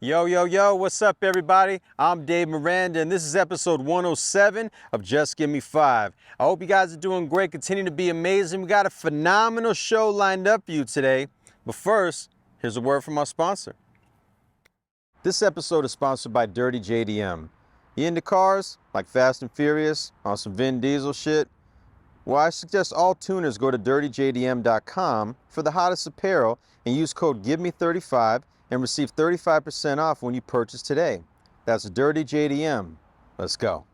Yo, yo, yo, what's up, everybody? I'm Dave Miranda, and this is episode 107 of Just Give Me 5. I hope you guys are doing great, continue to be amazing. We got a phenomenal show lined up for you today. But first, here's a word from our sponsor. This episode is sponsored by Dirty JDM. You into cars, like Fast and Furious, on some Vin Diesel shit? Well, I suggest all tuners go to dirtyjdm.com for the hottest apparel and use code GIVEME35 and receive 35% off when you purchase today. That's Dirty JDM. Let's go.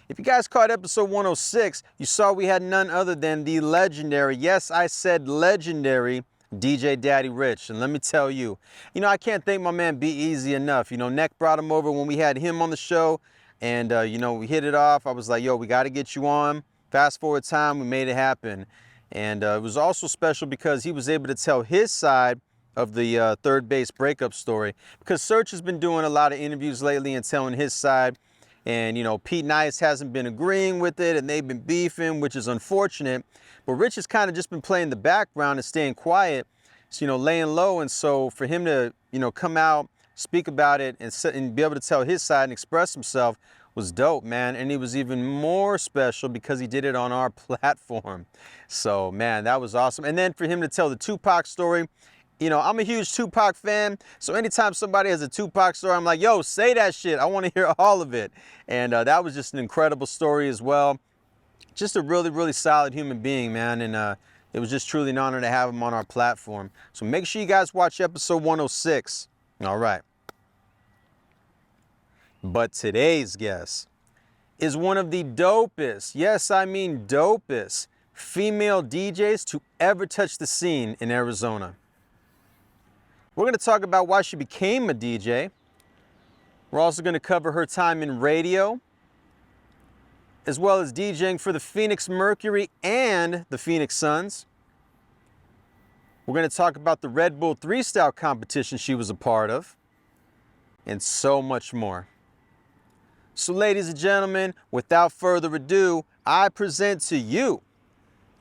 If you guys caught episode 106, you saw we had none other than the legendary, yes, I said legendary, DJ Daddy Rich. And let me tell you, I can't thank my man Be Easy enough. Neck brought him over when we had him on the show, and, we hit it off. I was like, yo, we got to get you on. Fast forward time, we made it happen. And it was also special because he was able to tell his side of the third base breakup story, because Search has been doing a lot of interviews lately and telling his side, and Pete Nice hasn't been agreeing with it, and they've been beefing, which is unfortunate. But Rich has kind of just been playing the background and staying quiet, so, laying low. And so for him to come out, speak about it, and be able to tell his side and express himself was dope, man. And it was even more special because he did it on our platform. So man, that was awesome. And then for him to tell the Tupac story, I'm a huge Tupac fan, so anytime somebody has a Tupac story, I'm like, yo, say that shit. I want to hear all of it. And that was just an incredible story as well. Just a really, really solid human being, man. And it was just truly an honor to have him on our platform. So make sure you guys watch episode 106. All right. But today's guest is one of the dopest, yes, I mean dopest, female DJs to ever touch the scene in Arizona. We're going to talk about why she became a DJ. We're also going to cover her time in radio, as well as DJing for the Phoenix Mercury and the Phoenix Suns. We're going to talk about the Redbull Thre3style competition she was a part of, and so much more. So ladies and gentlemen, without further ado, I present to you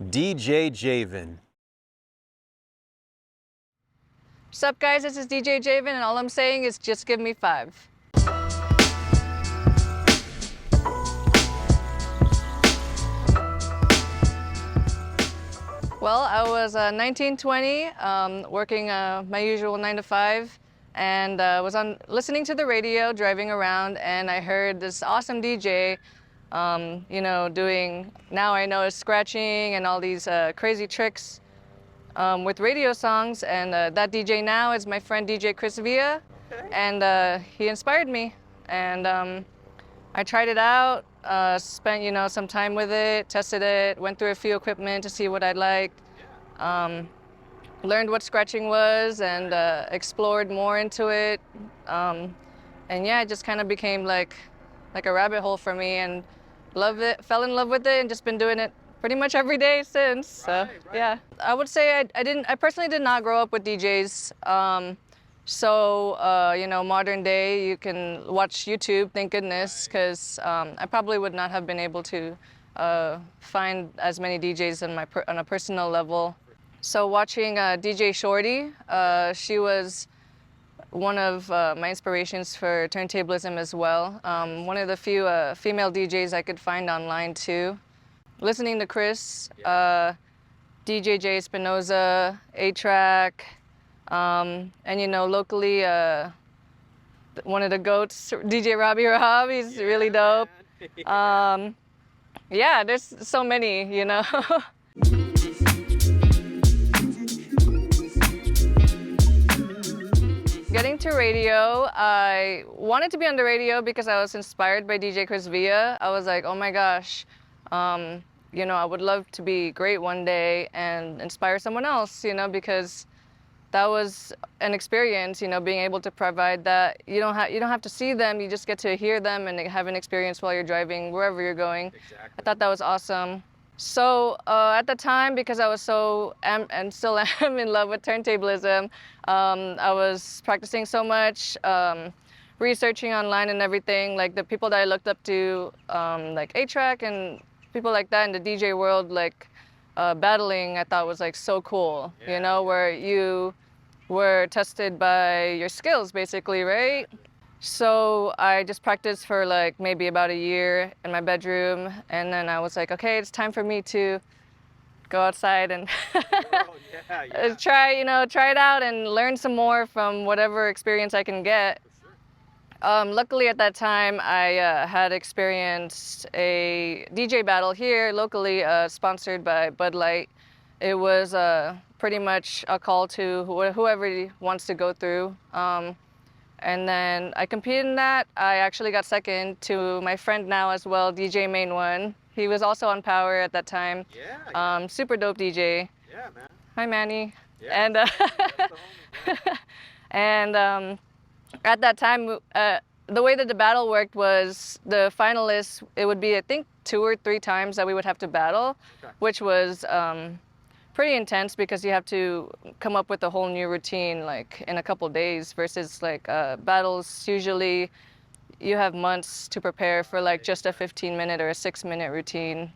DJ Javin. What's up, guys? This is DJ Javin, and all I'm saying is just give me 5. Well, I was 19, 20, working my usual 9 to 5, and was listening to the radio, driving around, and I heard this awesome DJ, doing, now I know, scratching and all these crazy tricks with radio songs. And that DJ now is my friend DJ Chris Villa, and he inspired me. And I tried it out, spent some time with it, tested it, went through a few equipment to see what I liked, learned what scratching was, and explored more into it. And yeah, it just kind of became like a rabbit hole for me, and loved it, fell in love with it, and just been doing it pretty much every day since. So yeah, I would say I personally did not grow up with DJs. Modern day, you can watch YouTube, thank goodness, because I probably would not have been able to find as many DJs on a personal level. So watching DJ Shorty, she was one of my inspirations for turntablism as well. One of the few female DJs I could find online too. Listening to Chris, DJ J Spinoza, A-Track, and locally, one of the GOATs, DJ Robbie Rob, he's really dope. Yeah, there's so many, Getting to radio, I wanted to be on the radio because I was inspired by DJ Chris Villa. I was like, oh my gosh, I would love to be great one day and inspire someone else, because that was an experience, being able to provide that. You don't have to see them, you just get to hear them and have an experience while you're driving, wherever you're going. Exactly. I thought that was awesome. So at the time, because I was and still am in love with turntablism, I was practicing so much, researching online and everything. Like the people that I looked up to, like A-Track and people like that in the DJ world, like battling, I thought was like so cool. Yeah. Where you were tested by your skills, basically, right? So I just practiced for like maybe about a year in my bedroom, and then I was like, okay, it's time for me to go outside and try it out and learn some more from whatever experience I can get. Luckily at that time I had experienced a DJ battle here locally, sponsored by Bud Light. It was pretty much a call to whoever wants to go through. And then I competed in that. I actually got second to my friend now as well, DJ Main One. He was also on Power at that time. Yeah. Super dope DJ. Yeah, man. Hi, Manny. Yeah. And and at that time, the way that the battle worked was the finalists. It would be, I think, 2 or 3 times that we would have to battle, which was pretty intense because you have to come up with a whole new routine like in a couple days versus like battles usually you have months to prepare for like just a 15-minute or a 6-minute routine.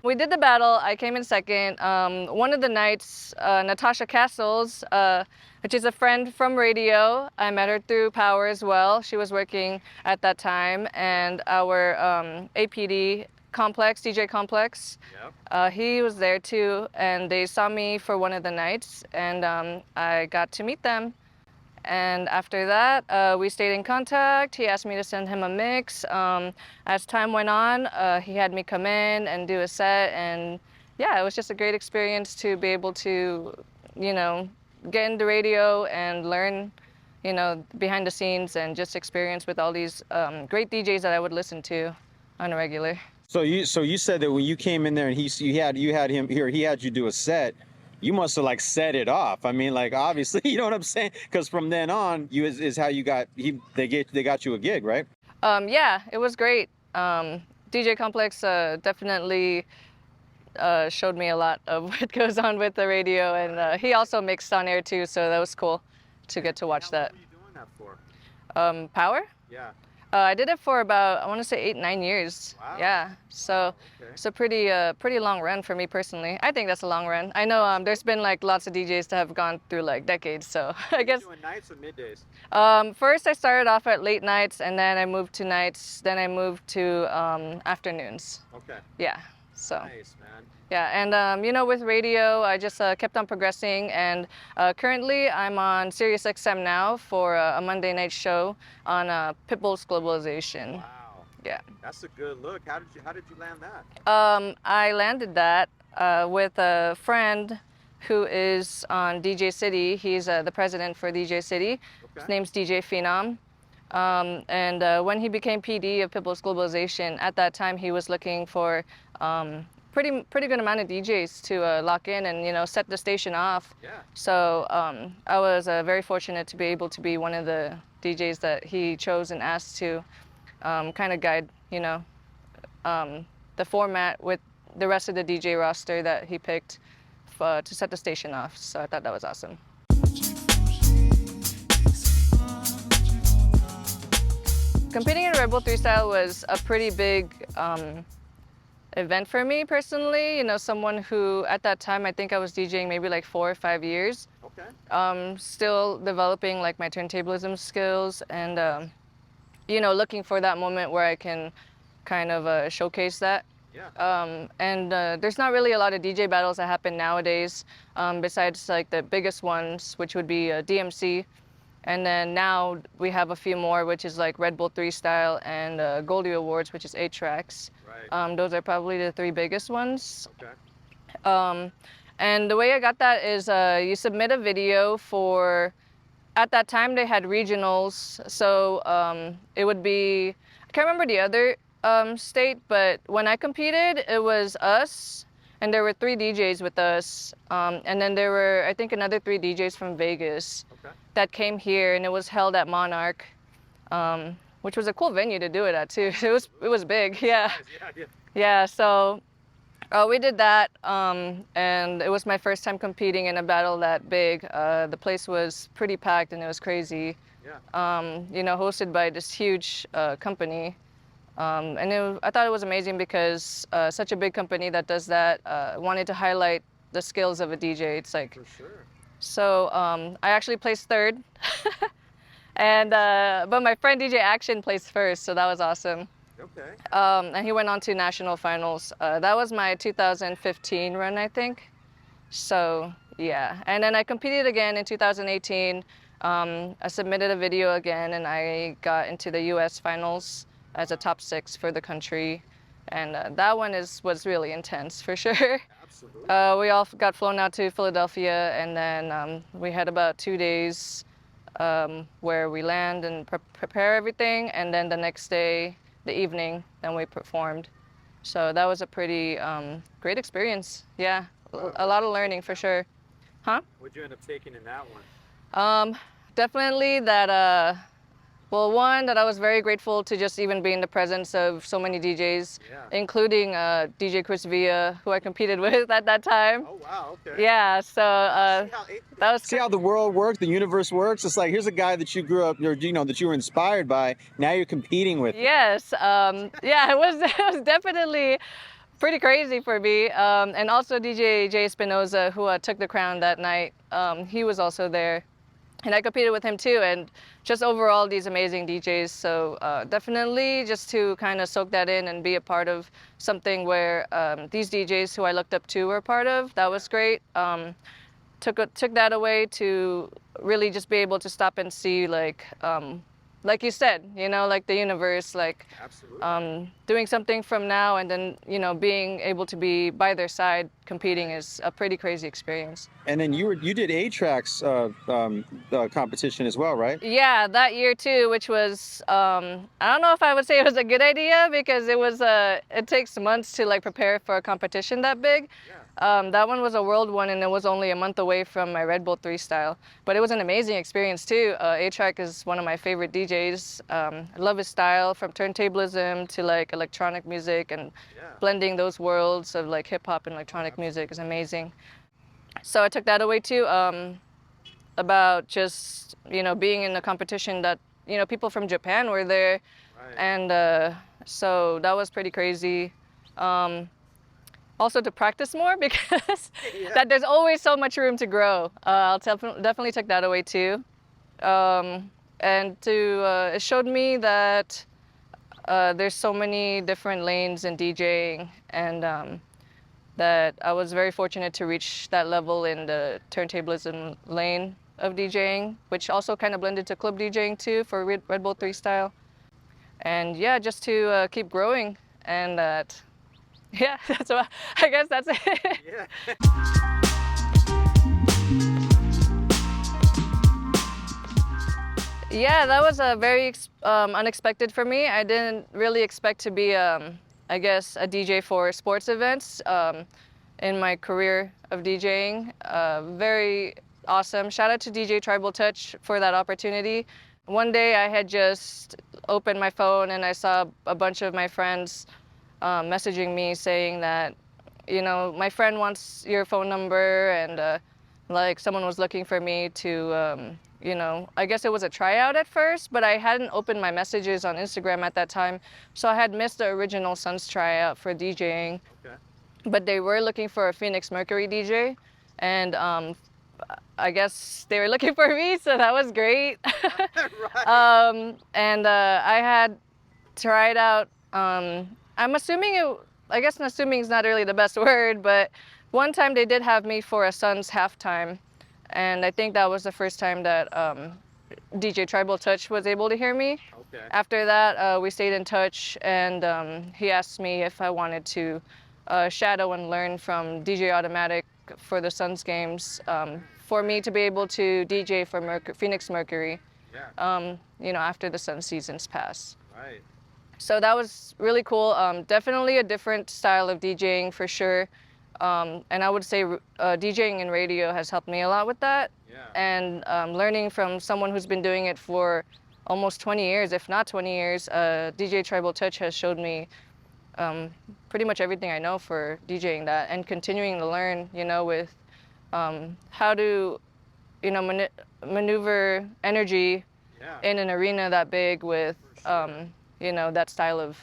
We did the battle. I came in second. One of the nights, Natasha Castles, which is a friend from radio, I met her through Power as well. She was working at that time, and our APD Complex, DJ Complex. Yep. He was there too, and they saw me for one of the nights, and I got to meet them. And after that, we stayed in contact. He asked me to send him a mix. As time went on, he had me come in and do a set, and yeah, it was just a great experience to be able to, get into radio and learn, behind the scenes and just experience with all these great DJs that I would listen to on a regular. So you said that when you came in there and you had him here, he had you do a set. You must have like set it off. I mean, like obviously, you know what I'm saying? Because from then on, is how you got they got you a gig, right? Yeah, it was great. DJ Complex definitely showed me a lot of what goes on with the radio, and he also mixed on air too, so that was cool to get to watch that. How long were you doing that for? Power? Yeah. I did it for about, I want to say 8-9 years. Wow. Yeah, so it's a pretty long run for me personally. I think that's a long run. I know there's been like lots of DJs that have gone through like decades, so I guess. Doing nights or middays? First I started off at late nights, and then I moved to nights, then I moved to afternoons. Okay. Yeah, so. Nice, man. Yeah, and with radio, I just kept on progressing, and currently I'm on Sirius XM now for a Monday night show on Pitbull's Globalization. Wow. Yeah. That's a good look. How did you land that? I landed that with a friend who is on DJ City. He's the president for DJ City. Okay. His name's DJ Phenom. And when he became PD of Pitbull's Globalization, at that time he was looking for pretty good amount of DJs to lock in and set the station off. Yeah. So I was very fortunate to be able to be one of the DJs that he chose and asked to kind of guide the format with the rest of the DJ roster that he picked to set the station off. So I thought that was awesome. Competing in Redbull Thre3style was a pretty big event for me personally. Someone who at that time, I think I was DJing maybe like 4 or 5 years. Okay. Still developing like my turntablism skills and looking for that moment where I can kind of showcase that. Yeah. And there's not really a lot of DJ battles that happen nowadays, besides like the biggest ones, which would be DMC. And then now we have a few more, which is like Redbull Thre3style and Goldie Awards, which is 8 tracks. Right. Those are probably the 3 biggest ones. Okay. And the way I got that is you submit a video for, at that time they had regionals, so it would be, I can't remember the other state, but when I competed, it was us, and there were 3 DJs with us, and then there were, I think, another 3 DJs from Vegas that came here, and it was held at Monarch, which was a cool venue to do it at too. It was big, yeah. Nice. Yeah, so we did that, and it was my first time competing in a battle that big. The place was pretty packed, and it was crazy. Yeah. Hosted by this huge company. And I thought it was amazing because such a big company that does that wanted to highlight the skills of a DJ. It's like For sure. So I actually placed third, and but my friend DJ Action placed first, so that was awesome. Okay. And he went on to national finals. That was my 2015 run, I think. So yeah, and then I competed again in 2018. I submitted a video again, and I got into the U.S. finals as a top 6 for the country, and that one was really intense for sure. Absolutely. We all got flown out to Philadelphia, and then we had about 2 days where we land and prepare everything, and then the next day, the evening, then we performed. So that was a pretty great experience. Yeah, a lot of learning for sure. Huh? What'd you end up taking in that one? Definitely that. Well, one, that I was very grateful to just even be in the presence of so many DJs, including DJ Chris Villa, who I competed with at that time. Oh wow, okay. Yeah, so that was. See how the world works, the universe works. It's like here's a guy that you grew up, or that you were inspired by. Now you're competing with. Yes, yeah, it was definitely pretty crazy for me. And also DJ Jay Espinoza, who took the crown that night, he was also there. And I competed with him too, and just overall these amazing DJs. So definitely just to kind of soak that in and be a part of something where these DJs who I looked up to were part of, that was great. Took that away to really just be able to stop and see like you said, like the universe, like doing something from now and then, being able to be by their side competing is a pretty crazy experience. And then you did A-Track's competition as well, right? Yeah, that year too, which was, I don't know if I would say it was a good idea because it takes months to like prepare for a competition that big. That one was a world one and it was only a month away from my Redbull Thre3style. But it was an amazing experience too. A-Track is one of my favorite DJs. I love his style, from turntablism to like electronic music, and blending those worlds of like hip hop and electronic music is amazing. So I took that away too, about just, being in a competition that, people from Japan were there. And so that was pretty crazy. Also to practice more because that there's always so much room to grow. I'll definitely take that away too. And it showed me that there's so many different lanes in DJing, and that I was very fortunate to reach that level in the turntablism lane of DJing, which also kind of blended to club DJing too for Redbull Thre3style. And yeah, just to keep growing, and that, yeah, I guess that's it. Yeah, that was a very unexpected for me. I didn't really expect to be, I guess, a DJ for sports events in my career of DJing. Very awesome. Shout out to DJ Tribal Touch for that opportunity. One day I had just opened my phone and I saw a bunch of my friends messaging me saying that, my friend wants your phone number, and like someone was looking for me to, I guess it was a tryout at first, but I hadn't opened my messages on Instagram at that time, so I had missed the original Suns tryout for DJing. Okay. But they were looking for a Phoenix Mercury DJ, and I guess they were looking for me, so that was great. Right. And I had tried out, I'm assuming I guess assuming is not really the best word, but one time they did have me for a Suns halftime, and I think that was the first time that DJ Tribal Touch was able to hear me. Okay. After that, we stayed in touch, and he asked me if I wanted to shadow and learn from DJ Automatic for the Suns games, for me to be able to DJ for Phoenix Mercury, after the Suns seasons pass. Right. So that was really cool. Definitely a different style of DJing for sure. And I would say DJing in radio has helped me a lot with that. Yeah. And learning from someone who's been doing it for almost 20 years, if not 20 years, DJ Tribal Touch has showed me pretty much everything I know for DJing that, and continuing to learn, with how to, maneuver energy in an arena that big with, that style of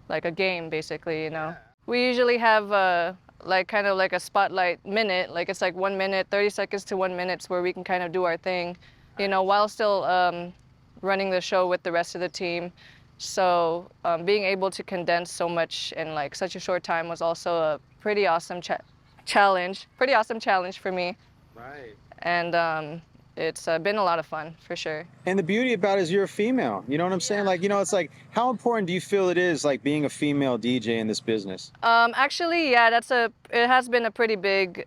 like a game, basically, Yeah. We usually have like kind of like a spotlight minute. Like it's like 1 minute, 30 seconds to 1 minute where we can kind of do our thing, you know, while still running the show with the rest of the team. So being able to condense so much in like such a short time was also a pretty awesome challenge. Pretty awesome challenge for me. Right. And it's been a lot of fun for sure. And the beauty about it is you're a female. You know what I'm saying? Like, you know, it's like, how important do you feel it is, like, being a female DJ in this business? Actually, yeah, it has been a pretty big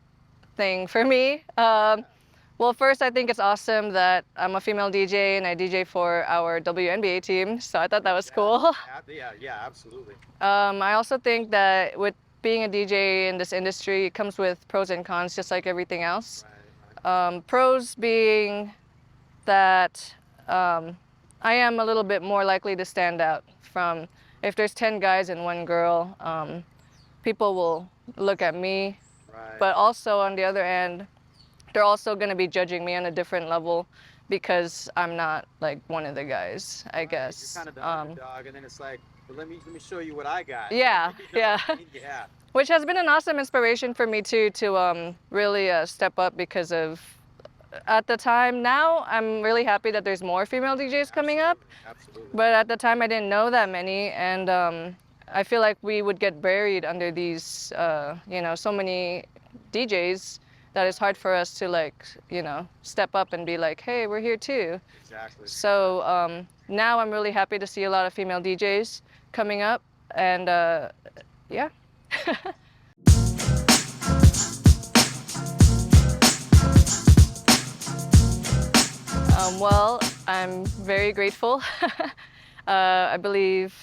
thing for me. Well, first, I think it's awesome that I'm a female DJ and I DJ for our WNBA team, so I thought that was cool. Yeah, absolutely. I also think that with being a DJ in this industry, it comes with pros and cons, just like everything else. Pros being that I am a little bit more likely to stand out from, if there's 10 guys and 1 girl, people will look at me. Right. But also on the other end, they're also going to be judging me on a different level because I'm not like one of the guys, I guess. You're kind of the underdog, and then it's like, well, let me show you what I got. Yeah, You know yeah. what I mean? Yeah. Which has been an awesome inspiration for me too, to really step up because of, at the time, now I'm really happy that there's more female DJs coming up. Absolutely. But at the time I didn't know that many, and I feel like we would get buried under these, you know, so many DJs that it's hard for us to like, you know, step up and be like, hey, we're here too. Exactly. So now I'm really happy to see a lot of female DJs coming up, and yeah. Well, I'm very grateful. I believe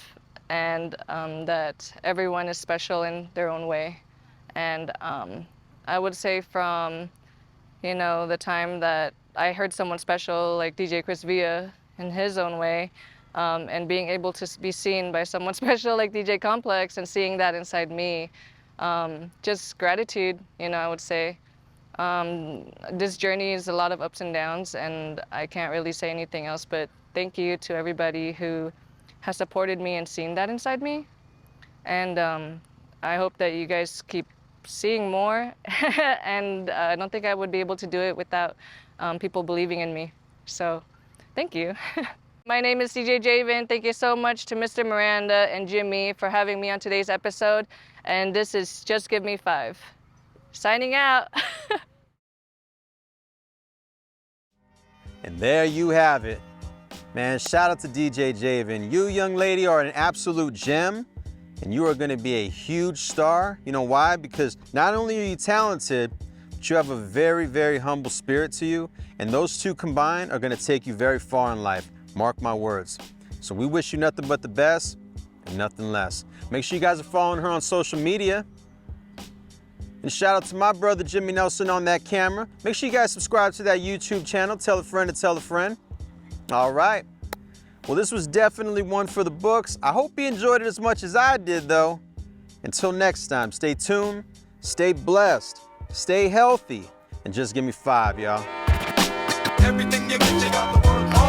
and that everyone is special in their own way. And I would say from, you know, the time that I heard someone special like DJ Chris Villa in his own way, and being able to be seen by someone special like DJ Complex and seeing that inside me, just gratitude, you know, I would say. This journey is a lot of ups and downs, and I can't really say anything else but thank you to everybody who has supported me and seen that inside me. And I hope that you guys keep seeing more, and I don't think I would be able to do it without people believing in me. So thank you. My name is DJ Javin. Thank you so much to Mr. Miranda and Jimmy for having me on today's episode. And this is Just Give Me 5. Signing out. And there you have it. Man, shout out to DJ Javin. You, young lady, are an absolute gem, and you are going to be a huge star. You know why? Because not only are you talented, but you have a very, very humble spirit to you, and those two combined are going to take you very far in life. Mark my words. So we wish you nothing but the best and nothing less. Make sure you guys are following her on social media. And shout out to my brother Jimmy Nelson on that camera. Make sure you guys subscribe to that YouTube channel. Tell a friend to tell a friend. All right. Well, this was definitely one for the books. I hope you enjoyed it as much as I did, though. Until next time, stay tuned, stay blessed, stay healthy, and just give me 5, y'all. Everything you get, you got to work hard.